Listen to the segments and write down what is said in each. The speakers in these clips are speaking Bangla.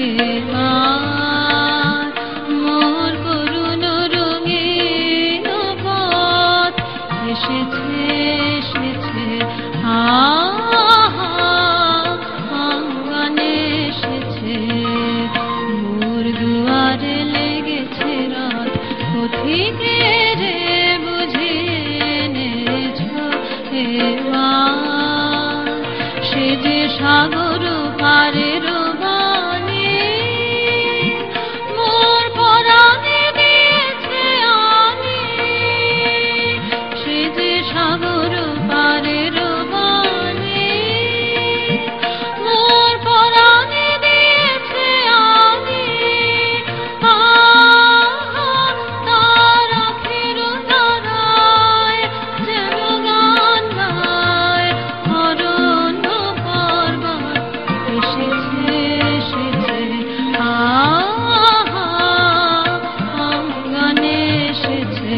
এবার মোর করুণ রঙিন পথ এসেছে এসেছে আঙ্গনে এসেছে মোর দুয়ারে লেগেছে রাত পথিকে রে বুঝিয়ে এনেছ এবার সে যে সাগর পারের বাণী মোর পরাণে দিয়েছে আনি সে যে সাগর পারের বাণী মোর পরাণে দিয়েছে আনি তার আখির তারায় যেন গান গায় অরণ্য পর্বত এসেছে এসেছে আঙ্গনে এসেছে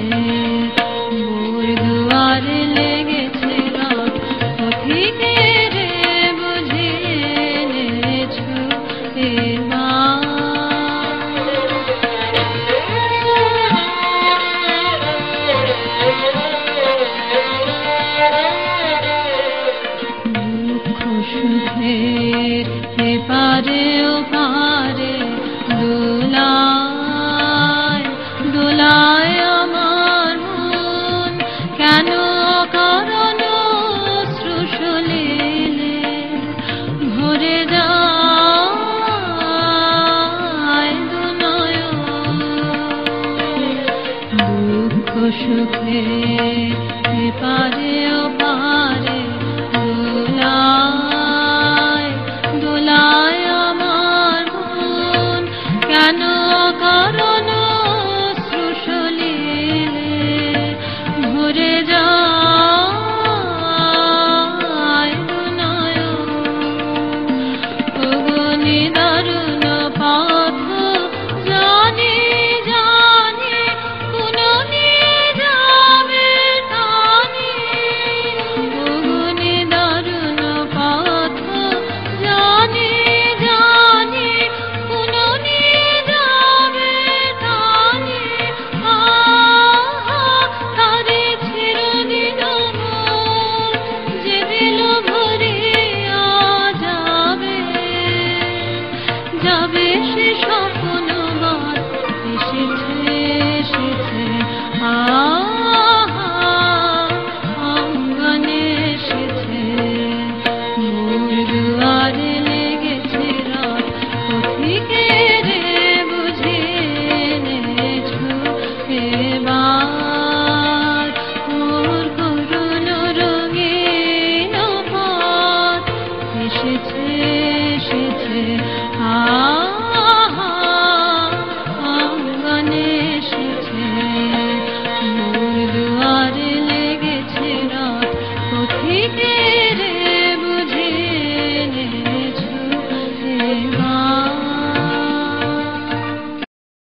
মোর দুয়ারে লেগেছে রাত পথিকে রে বুঝিয়ে এনেছ দুঃখ সুখের এপারে ওপারে দোলায় দোলায় আমার মন কেন কারণ শ্রুসলিলে ভরে যায় দুনয়ন দুঃখ সুখে এপারে ওপারে দোলায় দোলায় আমার মন কেন কারণ শ্রুসলিলে ভরে যায় দুনয়ন ওগো নিদারুণ পথ জানি জানি কোন নিয়ে যাবে টানি ওগো নিদারুণ পথ জানি জানি কোন নিয়ে যাবে টানি তারে চিরদিন মোর যে দিল ভরিয়া যাবে যাবে সে স্বপ্ন